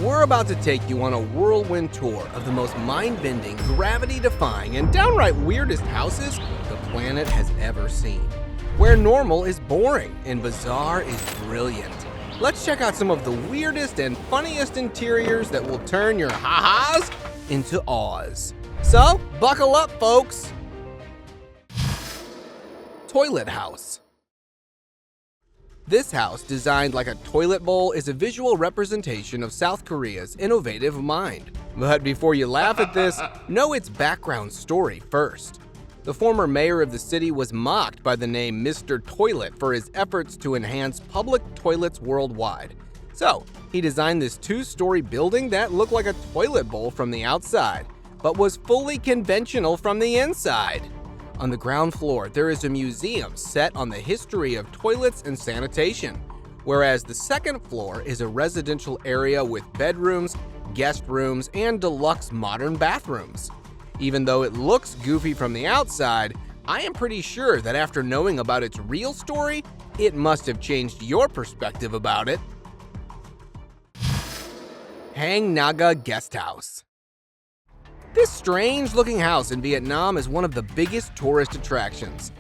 We're about to take you on a whirlwind tour of the most mind-bending, gravity-defying, and downright weirdest houses the planet has ever seen. Where normal is boring and bizarre is brilliant. Let's check out some of the weirdest and funniest interiors that will turn your ha-has into awes. So, buckle up, folks! Toilet House. This house, designed like a toilet bowl, is a visual representation of South Korea's innovative mind. But before you laugh at this, know its background story first. The former mayor of the city was mocked by the name Mr. Toilet for his efforts to enhance public toilets worldwide. So, he designed this two-story building that looked like a toilet bowl from the outside, but was fully conventional from the inside. On the ground floor, there is a museum set on the history of toilets and sanitation, whereas the second floor is a residential area with bedrooms, guest rooms, and deluxe modern bathrooms. Even though it looks goofy from the outside, I am pretty sure that after knowing about its real story, it must have changed your perspective about it. Hang Naga Guest House. This strange-looking house in Vietnam is one of the biggest tourist attractions.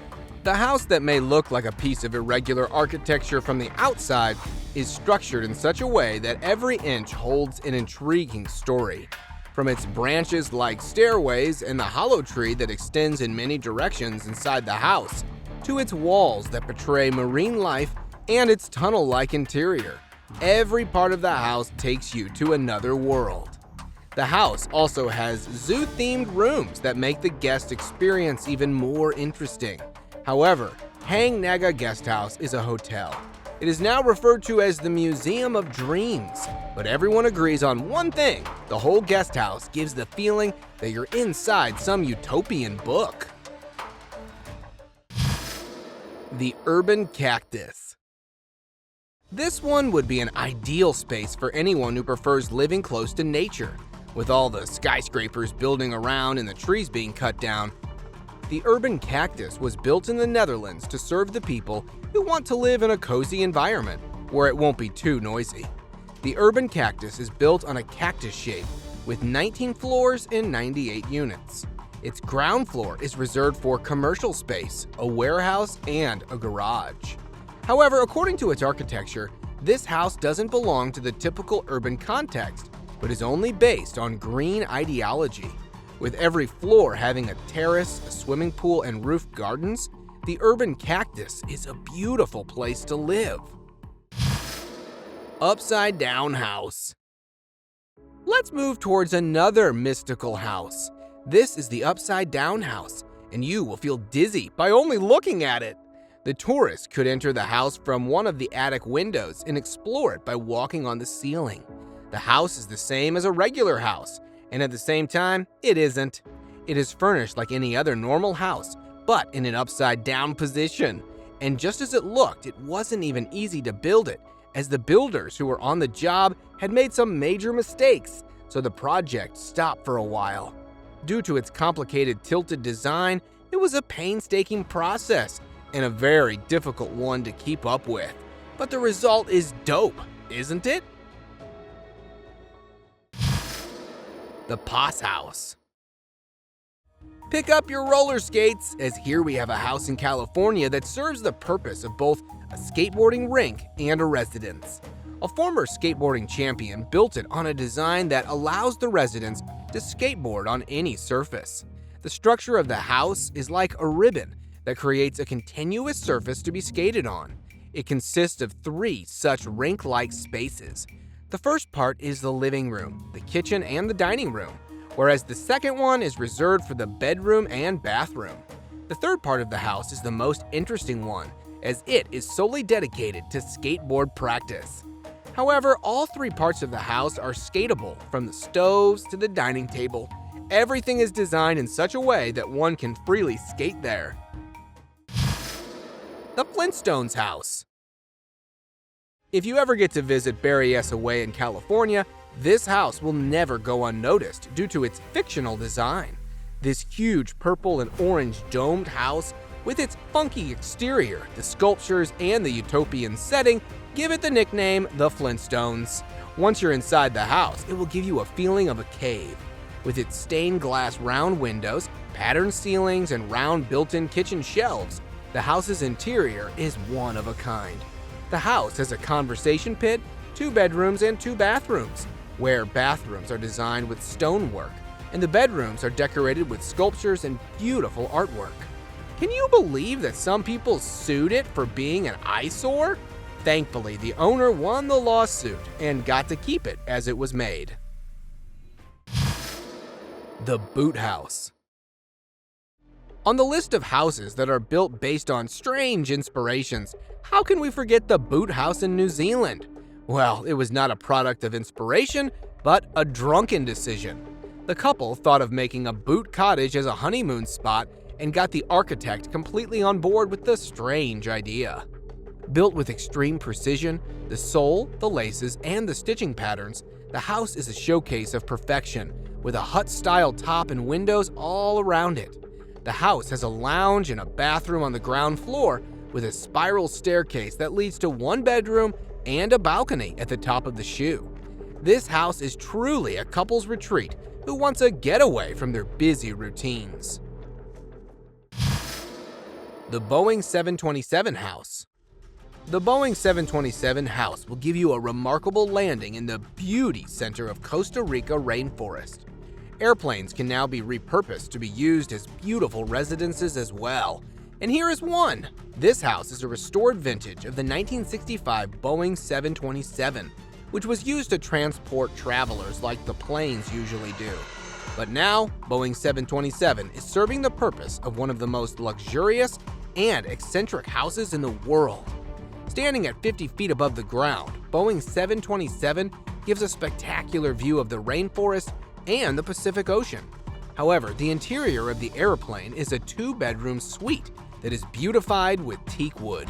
The house that may look like a piece of irregular architecture from the outside is structured in such a way that every inch holds an intriguing story. From its branches-like stairways and the hollow tree that extends in many directions inside the house, to its walls that portray marine life and its tunnel-like interior, every part of the house takes you to another world. The house also has zoo-themed rooms that make the guest experience even more interesting. However, Hang Naga Guest House is a hotel. It is now referred to as the Museum of Dreams, but everyone agrees on one thing: the whole guest house gives the feeling that you're inside some utopian book. The Urban Cactus. This one would be an ideal space for anyone who prefers living close to nature. With all the skyscrapers building around and the trees being cut down, the Urban Cactus was built in the Netherlands to serve the people who want to live in a cozy environment where it won't be too noisy. The Urban Cactus is built on a cactus shape with 19 floors and 98 units. Its ground floor is reserved for commercial space, a warehouse, and a garage. However, according to its architecture, this house doesn't belong to the typical urban context, but is only based on green ideology. With every floor having a terrace, a swimming pool, and roof gardens, the Urban Cactus is a beautiful place to live. Upside Down House. Let's move towards another mystical house. This is the Upside Down House, and you will feel dizzy by only looking at it. The tourist could enter the house from one of the attic windows and explore it by walking on the ceiling. The house is the same as a regular house, and at the same time, it isn't. It is furnished like any other normal house, but in an upside-down position. And just as it looked, it wasn't even easy to build it, as the builders who were on the job had made some major mistakes, so the project stopped for a while. Due to its complicated tilted design, it was a painstaking process and a very difficult one to keep up with. But the result is dope, isn't it? The Poss House. Pick up your roller skates, as here we have a house in California that serves the purpose of both a skateboarding rink and a residence. A former skateboarding champion built it on a design that allows the residents to skateboard on any surface. The structure of the house is like a ribbon that creates a continuous surface to be skated on. It consists of 3 such rink-like spaces. The first part is the living room, the kitchen, and the dining room, whereas the second one is reserved for the bedroom and bathroom. The third part of the house is the most interesting one, as it is solely dedicated to skateboard practice. However, all 3 parts of the house are skatable, from the stoves to the dining table. Everything is designed in such a way that one can freely skate there. The Flintstones House. If you ever get to visit Berryessa Way in California, this house will never go unnoticed due to its fictional design. This huge purple and orange domed house, with its funky exterior, the sculptures, and the utopian setting, give it the nickname the Flintstones. Once you're inside the house, it will give you a feeling of a cave. With its stained glass round windows, patterned ceilings, and round built-in kitchen shelves, the house's interior is one of a kind. The house has a conversation pit, 2 bedrooms, and 2 bathrooms, where bathrooms are designed with stonework, and the bedrooms are decorated with sculptures and beautiful artwork. Can you believe that some people sued it for being an eyesore? Thankfully, the owner won the lawsuit and got to keep it as it was made. The Boot House. On the list of houses that are built based on strange inspirations, how can we forget the Boot House in New Zealand? Well, it was not a product of inspiration, but a drunken decision. The couple thought of making a boot cottage as a honeymoon spot and got the architect completely on board with the strange idea. Built with extreme precision, the sole, the laces, and the stitching patterns, the house is a showcase of perfection, with a hut-style top and windows all around it. The house has a lounge and a bathroom on the ground floor, with a spiral staircase that leads to 1 bedroom and a balcony at the top of the shoe. This house is truly a couple's retreat who wants a getaway from their busy routines. The Boeing 727 House. The Boeing 727 House will give you a remarkable landing in the beauty center of Costa Rica rainforest. Airplanes can now be repurposed to be used as beautiful residences as well. And here is one. This house is a restored vintage of the 1965 Boeing 727, which was used to transport travelers like the planes usually do. But now, Boeing 727 is serving the purpose of one of the most luxurious and eccentric houses in the world. Standing at 50 feet above the ground, Boeing 727 gives a spectacular view of the rainforest and the Pacific Ocean. However, the interior of the airplane is a 2-bedroom suite that is beautified with teak wood.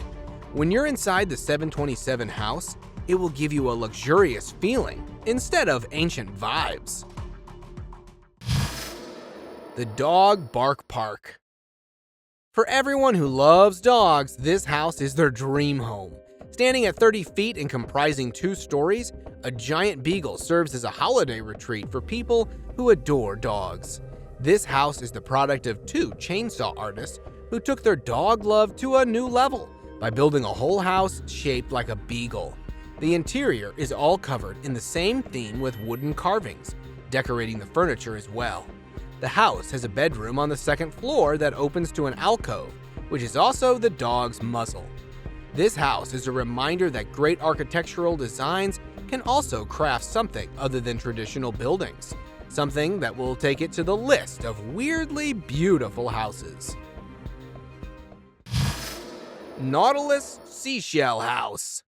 When you're inside the 727 house, it will give you a luxurious feeling instead of ancient vibes. The Dog Bark Park. For everyone who loves dogs, this house is their dream home. Standing at 30 feet and comprising 2 stories, a giant beagle serves as a holiday retreat for people who adore dogs. This house is the product of 2 chainsaw artists who took their dog love to a new level by building a whole house shaped like a beagle. The interior is all covered in the same theme with wooden carvings, decorating the furniture as well. The house has a bedroom on the 2nd floor that opens to an alcove, which is also the dog's muzzle. This house is a reminder that great architectural designs can also craft something other than traditional buildings, something that will take it to the list of weirdly beautiful houses. Nautilus Seashell House.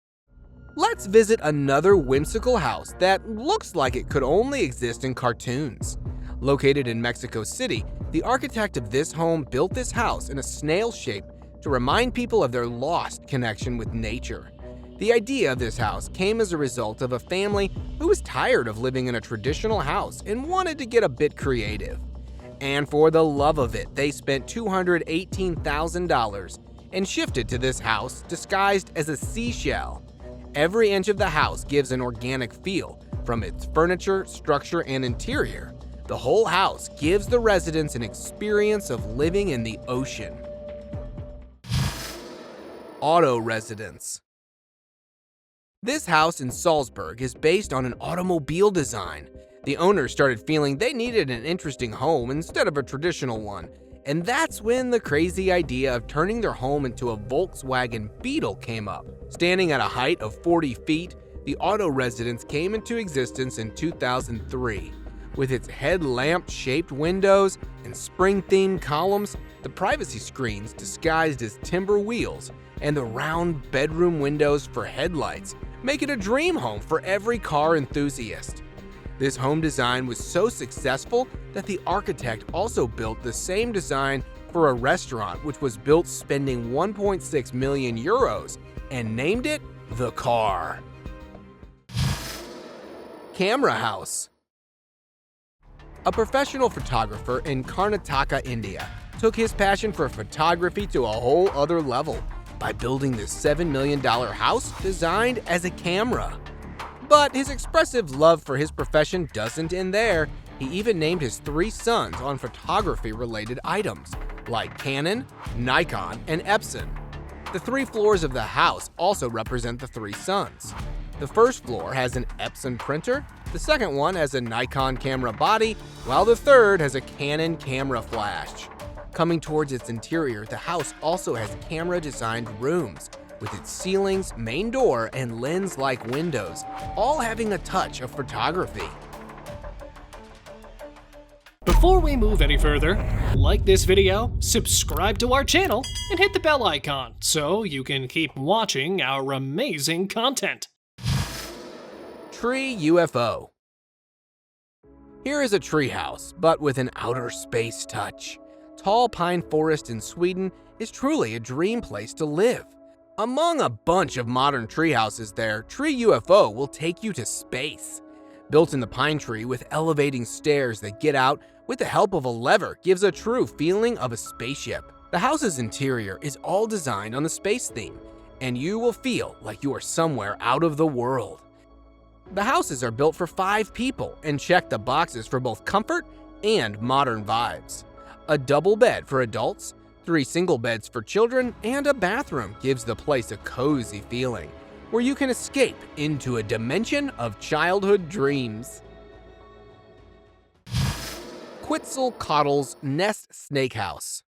Let's visit another whimsical house that looks like it could only exist in cartoons. Located in Mexico City, the architect of this home built this house in a snail shape to remind people of their lost connection with nature. The idea of this house came as a result of a family who was tired of living in a traditional house and wanted to get a bit creative. And for the love of it, they spent $218,000 and shifted to this house disguised as a seashell. Every inch of the house gives an organic feel, from its furniture, structure, and interior. The whole house gives the residents an experience of living in the ocean. Auto Residence. This house in Salzburg is based on an automobile design. The owners started feeling they needed an interesting home instead of a traditional one, and that's when the crazy idea of turning their home into a Volkswagen Beetle came up. Standing at a height of 40 feet, the Auto Residence came into existence in 2003. With its headlamp-shaped windows and spring-themed columns, the privacy screens disguised as timber wheels, and the round bedroom windows for headlights make it a dream home for every car enthusiast. This home design was so successful that the architect also built the same design for a restaurant, which was built spending 1.6 million euros and named it The Car. Camera House. A professional photographer in Karnataka, India, took his passion for photography to a whole other level by building this $7 million house designed as a camera. But his expressive love for his profession doesn't end there. He even named his 3 sons on photography-related items, like Canon, Nikon, and Epson. The 3 floors of the house also represent the 3 sons. The first floor has an Epson printer, the second one has a Nikon camera body, while the third has a Canon camera flash. Coming towards its interior, the house also has camera-designed rooms, with its ceilings, main door, and lens-like windows, all having a touch of photography. Before we move any further, like this video, subscribe to our channel, and hit the bell icon so you can keep watching our amazing content. Tree UFO. Here is a treehouse, but with an outer space touch. Tall pine forest in Sweden is truly a dream place to live. Among a bunch of modern treehouses there, Tree UFO will take you to space. Built in the pine tree with elevating stairs that get out with the help of a lever gives a true feeling of a spaceship. The house's interior is all designed on the space theme, and you will feel like you are somewhere out of the world. The houses are built for 5 people and check the boxes for both comfort and modern vibes. A double bed for adults, 3 single beds for children, and a bathroom gives the place a cozy feeling, where you can escape into a dimension of childhood dreams. Quetzalcoatls Nest Snake House.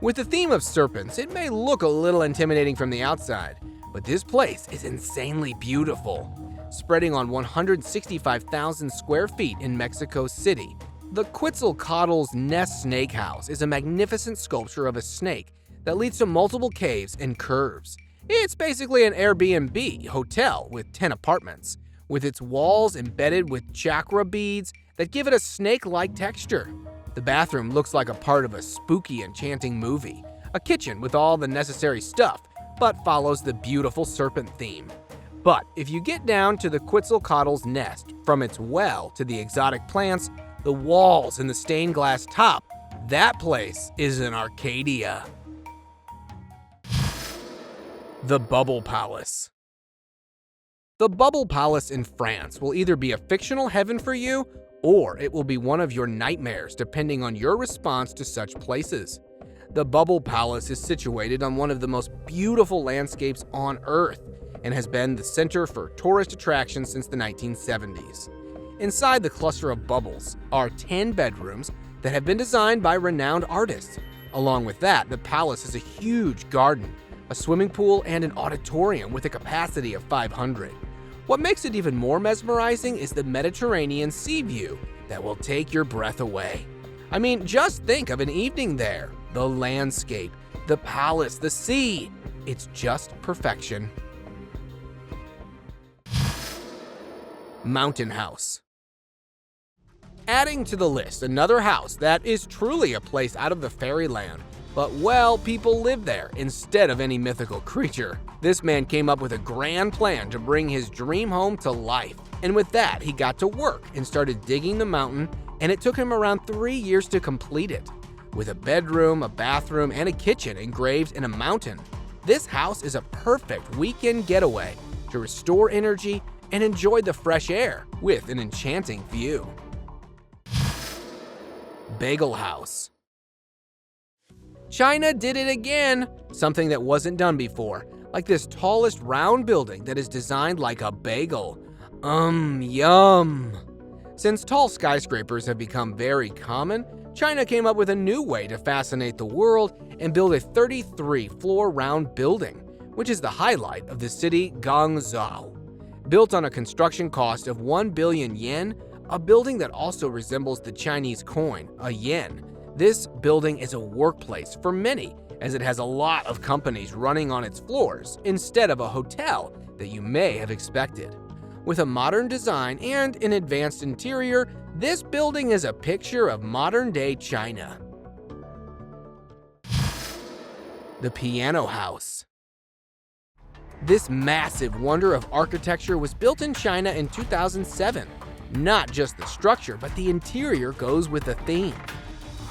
With the theme of serpents, it may look a little intimidating from the outside, but this place is insanely beautiful. Spreading on 165,000 square feet in Mexico City, the Quetzalcoatls Nest Snake House is a magnificent sculpture of a snake that leads to multiple caves and curves. It's basically an Airbnb hotel with 10 apartments, with its walls embedded with chakra beads that give it a snake-like texture. The bathroom looks like a part of a spooky, enchanting movie, a kitchen with all the necessary stuff, but follows the beautiful serpent theme. But if you get down to the Quetzalcoatl's nest, from its well to the exotic plants, the walls and the stained glass top, that place is an Arcadia. The Bubble Palace. The Bubble Palace in France will either be a fictional heaven for you, or it will be one of your nightmares depending on your response to such places. The Bubble Palace is situated on one of the most beautiful landscapes on Earth, and has been the center for tourist attractions since the 1970s. Inside the cluster of bubbles are 10 bedrooms that have been designed by renowned artists. Along with that, the palace has a huge garden, a swimming pool, and an auditorium with a capacity of 500. What makes it even more mesmerizing is the Mediterranean sea view that will take your breath away. I mean, just think of an evening there. The landscape, the palace, the sea. It's just perfection. Mountain House. Adding to the list, another house that is truly a place out of the fairyland, but well, people live there instead of any mythical creature. This man came up with a grand plan to bring his dream home to life, and with that, he got to work and started digging the mountain, and it took him around 3 years to complete it. With a bedroom, a bathroom, and a kitchen engraved in a mountain, this house is a perfect weekend getaway to restore energy and enjoy the fresh air with an enchanting view. Bagel House. China did it again, something that wasn't done before, like this tallest round building that is designed like a bagel. Yum. Since tall skyscrapers have become very common, China came up with a new way to fascinate the world and build a 33-floor round building, which is the highlight of the city Guangzhou. Built on a construction cost of 1 billion yen, a building that also resembles the Chinese coin, a yen, this building is a workplace for many, as it has a lot of companies running on its floors instead of a hotel that you may have expected. With a modern design and an advanced interior, this building is a picture of modern-day China. The Piano House. This massive wonder of architecture was built in China in 2007. Not just the structure, but the interior goes with the theme.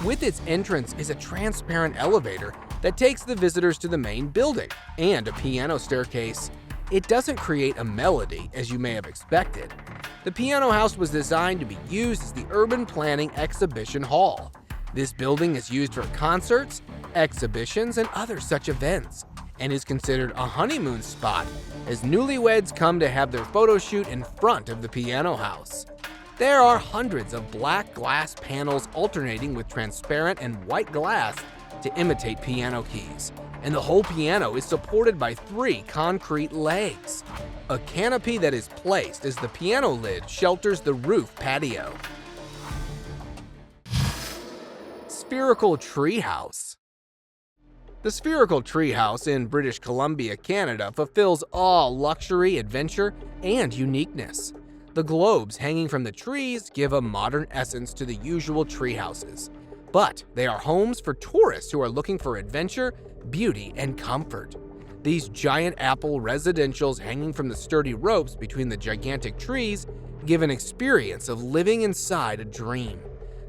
With its entrance is a transparent elevator that takes the visitors to the main building, and a piano staircase. it doesn't create a melody as you may have expected. The piano house was designed to be used as the urban planning exhibition hall. This building is used for concerts, exhibitions, and other such events, and is considered a honeymoon spot as newlyweds come to have their photo shoot in front of the piano house. There are hundreds of black glass panels alternating with transparent and white glass to imitate piano keys, and the whole piano is supported by 3 concrete legs. A canopy that is placed as the piano lid shelters the roof patio. Spherical Treehouse. The Spherical Treehouse in British Columbia, Canada fulfills all luxury, adventure, and uniqueness. The globes hanging from the trees give a modern essence to the usual treehouses, but they are homes for tourists who are looking for adventure, beauty, and comfort. These giant apple residentials hanging from the sturdy ropes between the gigantic trees give an experience of living inside a dream.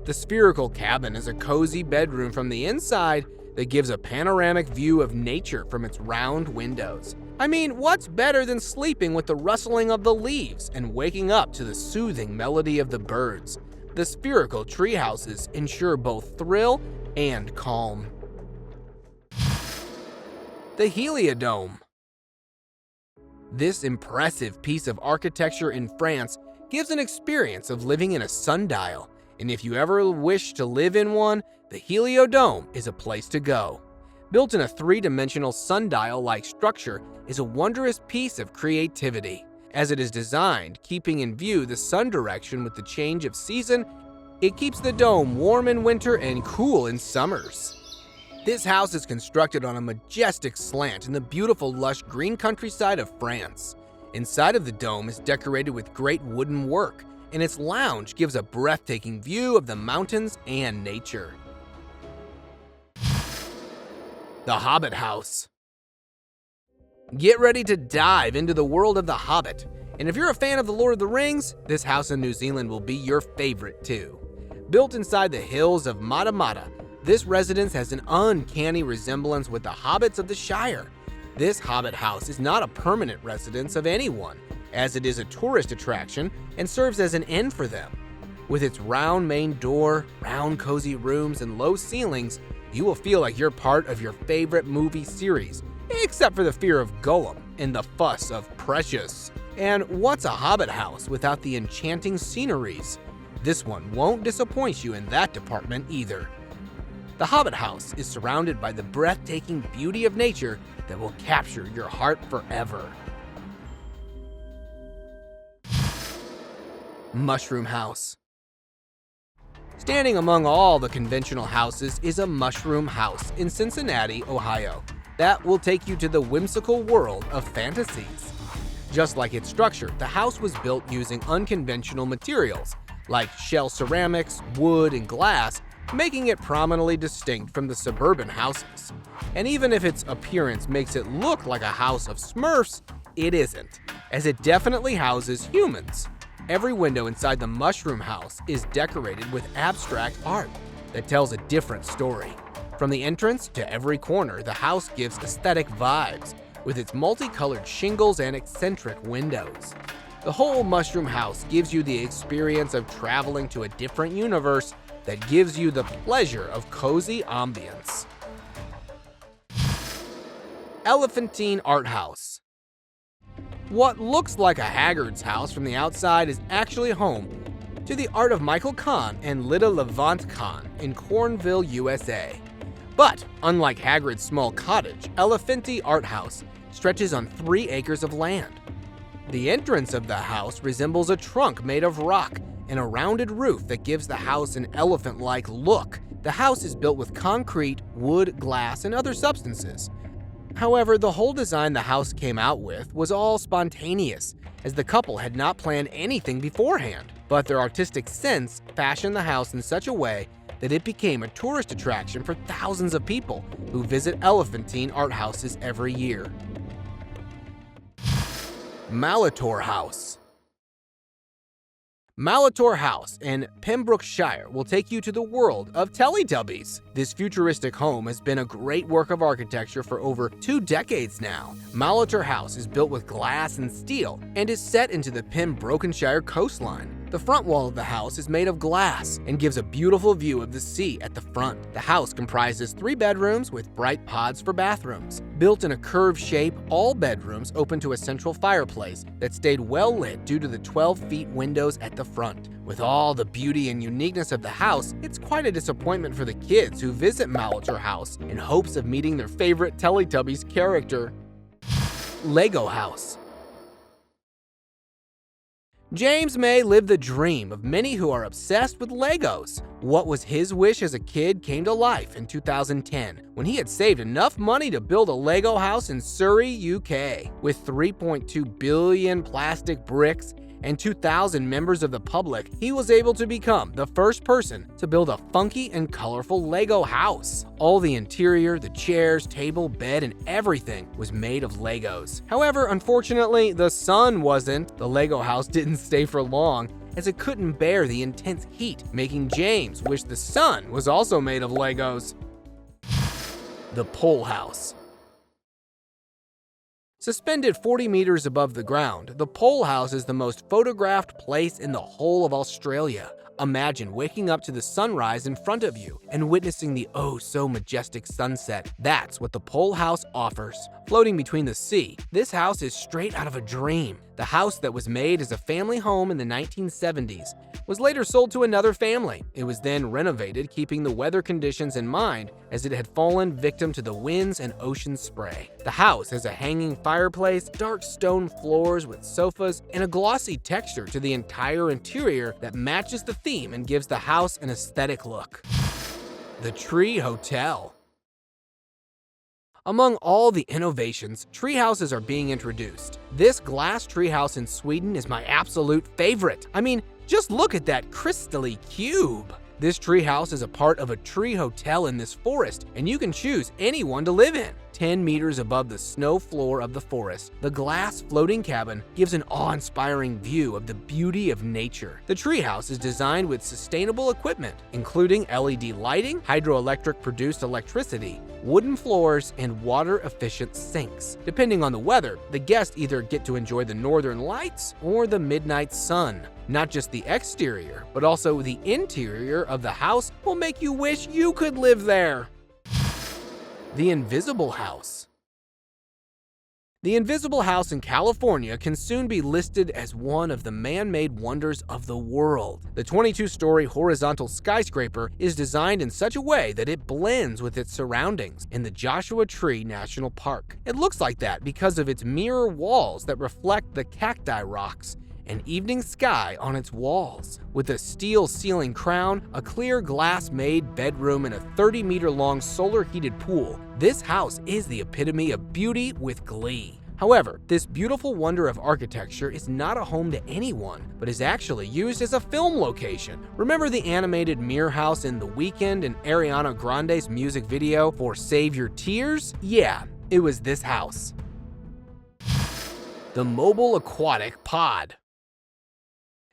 The spherical cabin is a cozy bedroom from the inside that gives a panoramic view of nature from its round windows. I mean, what's better than sleeping with the rustling of the leaves and waking up to the soothing melody of the birds? The spherical treehouses ensure both thrill and calm. The Heliodome. This impressive piece of architecture in France gives an experience of living in a sundial, and if you ever wish to live in one, the Heliodome is a place to go. Built in a 3-dimensional sundial-like structure is a wondrous piece of creativity. As it is designed, keeping in view the sun direction with the change of season, it keeps the dome warm in winter and cool in summers. This house is constructed on a majestic slant in the beautiful lush green countryside of France. Inside of the dome is decorated with great wooden work, and its lounge gives a breathtaking view of the mountains and nature. The Hobbit House. Get ready to dive into the world of The Hobbit, and if you're a fan of The Lord of the Rings, this house in New Zealand will be your favorite too. Built inside the hills of Matamata, this residence has an uncanny resemblance with the hobbits of the Shire. This Hobbit House is not a permanent residence of anyone, as it is a tourist attraction and serves as an inn for them. With its round main door, round cozy rooms, and low ceilings, you will feel like you're part of your favorite movie series, except for the fear of Gollum and the fuss of Precious. And what's a Hobbit house without the enchanting sceneries? This one won't disappoint you in that department either. The Hobbit House is surrounded by the breathtaking beauty of nature that will capture your heart forever. Mushroom House. Standing among all the conventional houses is a mushroom house in Cincinnati, Ohio, that will take you to the whimsical world of fantasies. Just like its structure, the house was built using unconventional materials like shell ceramics, wood, and glass, making it prominently distinct from the suburban houses. And even if its appearance makes it look like a house of Smurfs, it isn't, as it definitely houses humans. Every window inside the mushroom house is decorated with abstract art that tells a different story. From the entrance to every corner, the house gives aesthetic vibes, with its multicolored shingles and eccentric windows. The whole mushroom house gives you the experience of traveling to a different universe that gives you the pleasure of cozy ambience. Elephantine Art House. What looks like a Haggard's house from the outside is actually home to the art of Michael Kahn and Lida Levant Kahn in Cornville, USA. But unlike Hagrid's small cottage, Elephantine Art House stretches on 3 acres of land. The entrance of the house resembles a trunk made of rock and a rounded roof that gives the house an elephant-like look. The house is built with concrete, wood, glass, and other substances. However, the whole design the house came out with was all spontaneous, as the couple had not planned anything beforehand. But their artistic sense fashioned the house in such a way that it became a tourist attraction for thousands of people who visit Elephantine art houses every year. Malator House. Malator House in Pembrokeshire will take you to the world of Teletubbies. This futuristic home has been a great work of architecture for over 2 decades now. Malator House is built with glass and steel and is set into the Pembrokeshire coastline. The front wall of the house is made of glass and gives a beautiful view of the sea at the front. The house comprises 3 bedrooms with bright pods for bathrooms. Built in a curved shape, all bedrooms open to a central fireplace that stayed well lit due to the 12-feet windows at the front. With all the beauty and uniqueness of the house, it's quite a disappointment for the kids who visit Malator House in hopes of meeting their favorite Teletubbies character. Lego House. James May lived the dream of many who are obsessed with Legos. What was his wish as a kid came to life in 2010 when he had saved enough money to build a Lego house in Surrey, UK. With 3.2 billion plastic bricks and 2,000 members of the public, he was able to become the first person to build a funky and colorful Lego house. All the interior, the chairs, table, bed, and everything was made of Legos. However, unfortunately, the sun wasn't. The Lego house didn't stay for long, as it couldn't bear the intense heat, making James wish the sun was also made of Legos. The Pole House. Suspended 40 meters above the ground, the Pole House is the most photographed place in the whole of Australia. Imagine waking up to the sunrise in front of you and witnessing the oh-so-majestic sunset. That's what the Pole House offers. Floating between the sea, this house is straight out of a dream. The house that was made as a family home in the 1970s was later sold to another family. It was then renovated, keeping the weather conditions in mind, as it had fallen victim to the winds and ocean spray. The house has a hanging fireplace, dark stone floors with sofas, and a glossy texture to the entire interior that matches the theme and gives the house an aesthetic look. The Tree Hotel. Among all the innovations, tree houses are being introduced. This glass tree house in Sweden is my absolute favorite. I mean, just look at that crystally cube. This tree house is a part of a tree hotel in this forest, and you can choose anyone to live in. 10 meters above the snow floor of the forest, the glass floating cabin gives an awe-inspiring view of the beauty of nature. The treehouse is designed with sustainable equipment, including LED lighting, hydroelectric produced electricity, wooden floors, and water-efficient sinks. Depending on the weather, the guests either get to enjoy the northern lights or the midnight sun. Not just the exterior, but also the interior of the house will make you wish you could live there. The Invisible House. The Invisible House in California can soon be listed as one of the man-made wonders of the world. The 22-story horizontal skyscraper is designed in such a way that it blends with its surroundings in the Joshua Tree National Park. It looks like that because of its mirror walls that reflect the cacti rocks and evening sky on its walls. With a steel ceiling crown, a clear glass-made bedroom, and a 30-meter-long solar-heated pool, this house is the epitome of beauty with glee. However, this beautiful wonder of architecture is not a home to anyone, but is actually used as a film location. Remember the animated mirror house in The Weeknd and Ariana Grande's music video for Save Your Tears? Yeah, it was this house. The Mobile Aquatic Pod.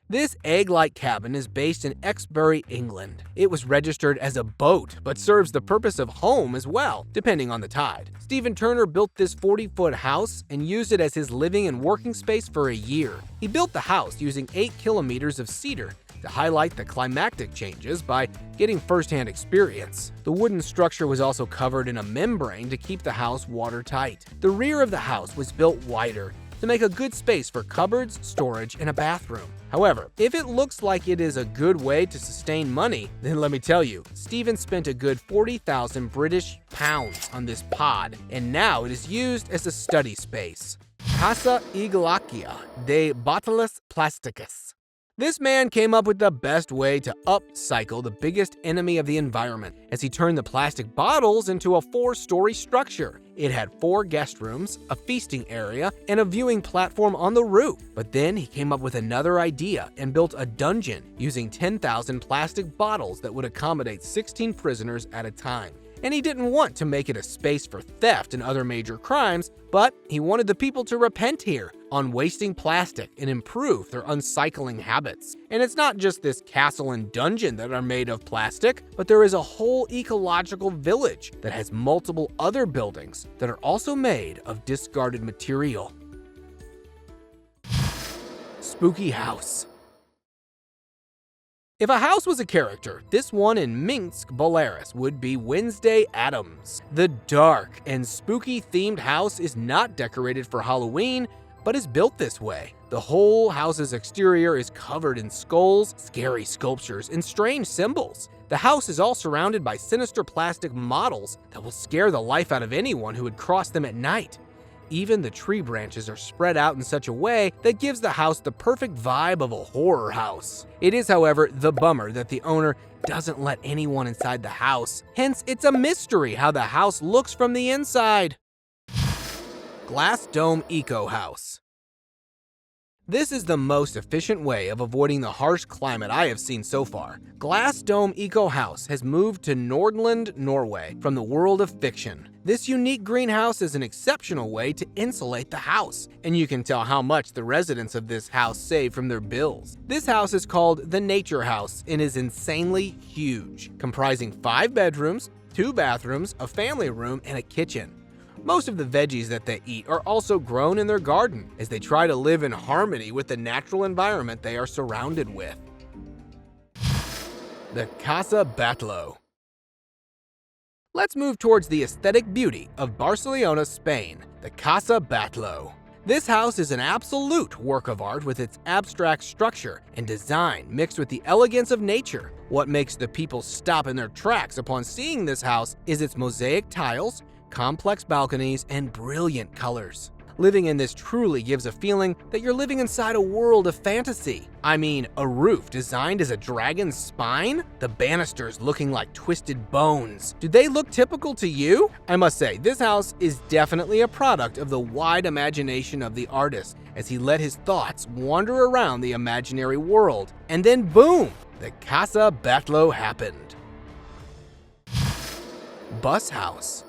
This egg-like cabin is based in Exbury, England. It was registered as a boat, but serves the purpose of home as well, depending on the tide. Stephen Turner built this 40-foot house and used it as his living and working space for a year. He built the house using 8 kilometers of cedar to highlight the climactic changes by getting first-hand experience. The wooden structure was also covered in a membrane to keep the house watertight. The rear of the house was built wider to make a good space for cupboards, storage, and a bathroom. However, if it looks like it is a good way to sustain money, then let me tell you, Stephen spent a good 40,000 British pounds on this pod, and now it is used as a study space. Casa Iglakia de Bottles Plasticus. This man came up with the best way to upcycle the biggest enemy of the environment, as he turned the plastic bottles into a 4-story structure. It had 4 guest rooms, a feasting area, and a viewing platform on the roof. But then he came up with another idea and built a dungeon using 10,000 plastic bottles that would accommodate 16 prisoners at a time. and he didn't want to make it a space for theft and other major crimes, but he wanted the people to repent here on wasting plastic and improve their uncycling habits. And it's not just this castle and dungeon that are made of plastic, but there is a whole ecological village that has multiple other buildings that are also made of discarded material. Spooky House. If a house was a character, this one in Minsk, Belarus would be Wednesday Addams. The dark and spooky themed house is not decorated for Halloween, but is built this way. The whole house's exterior is covered in skulls, scary sculptures, and strange symbols. The house is all surrounded by sinister plastic models that will scare the life out of anyone who would cross them at night. Even the tree branches are spread out in such a way that gives the house the perfect vibe of a horror house. It is, however, the bummer that the owner doesn't let anyone inside the house. Hence, it's a mystery how the house looks from the inside. Glass Dome Eco House. This is the most efficient way of avoiding the harsh climate I have seen so far. Glass Dome Eco House has moved to Nordland, Norway from the world of fiction. This unique greenhouse is an exceptional way to insulate the house, and you can tell how much the residents of this house save from their bills. This house is called the Nature House and is insanely huge, comprising 5 bedrooms, 2 bathrooms, a family room, and a kitchen. Most of the veggies that they eat are also grown in their garden, as they try to live in harmony with the natural environment they are surrounded with. The Casa Batll. Let's move towards the aesthetic beauty of Barcelona, Spain, the Casa Batll. This house is an absolute work of art with its abstract structure and design mixed with the elegance of nature. What makes the people stop in their tracks upon seeing this house is its mosaic tiles, complex balconies, and brilliant colors. Living in this truly gives a feeling that you're living inside a world of fantasy. I mean, a roof designed as a dragon's spine? The banisters looking like twisted bones. Do they look typical to you? I must say, this house is definitely a product of the wide imagination of the artist as he let his thoughts wander around the imaginary world. And then boom, the Casa Batll happened. Bus House.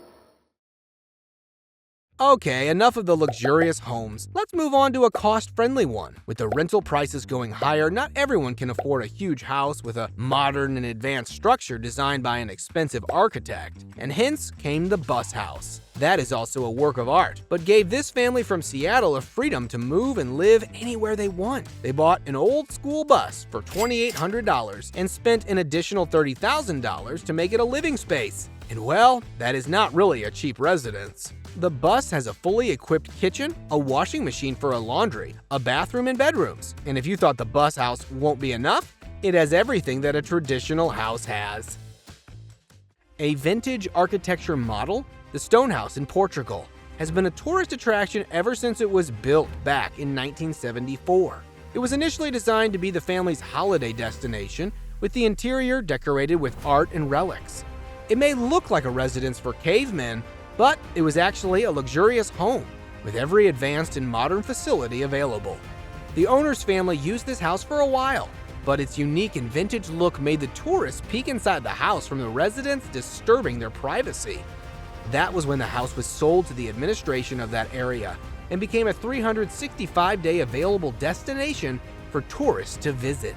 Okay, enough of the luxurious homes. Let's move on to a cost-friendly one. With the rental prices going higher, not everyone can afford a huge house with a modern and advanced structure designed by an expensive architect, and hence came the Bus House. That is also a work of art, but gave this family from Seattle a freedom to move and live anywhere they want. They bought an old school bus for $2,800 and spent an additional $30,000 to make it a living space. And well, that is not really a cheap residence. The bus has a fully equipped kitchen, a washing machine for a laundry, a bathroom and bedrooms. And if you thought the Bus House won't be enough, it has everything that a traditional house has. A vintage architecture model, the Stone House in Portugal, has been a tourist attraction ever since it was built back in 1974. It was initially designed to be the family's holiday destination, with the interior decorated with art and relics. It may look like a residence for cavemen, but it was actually a luxurious home, with every advanced and modern facility available. The owner's family used this house for a while, but its unique and vintage look made the tourists peek inside the house from the residents, disturbing their privacy. That was when the house was sold to the administration of that area and became a 365-day available destination for tourists to visit.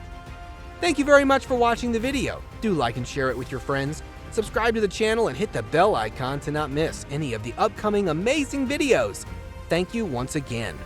Thank you very much for watching the video. Do like and share it with your friends. Subscribe to the channel and hit the bell icon to not miss any of the upcoming amazing videos. Thank you once again.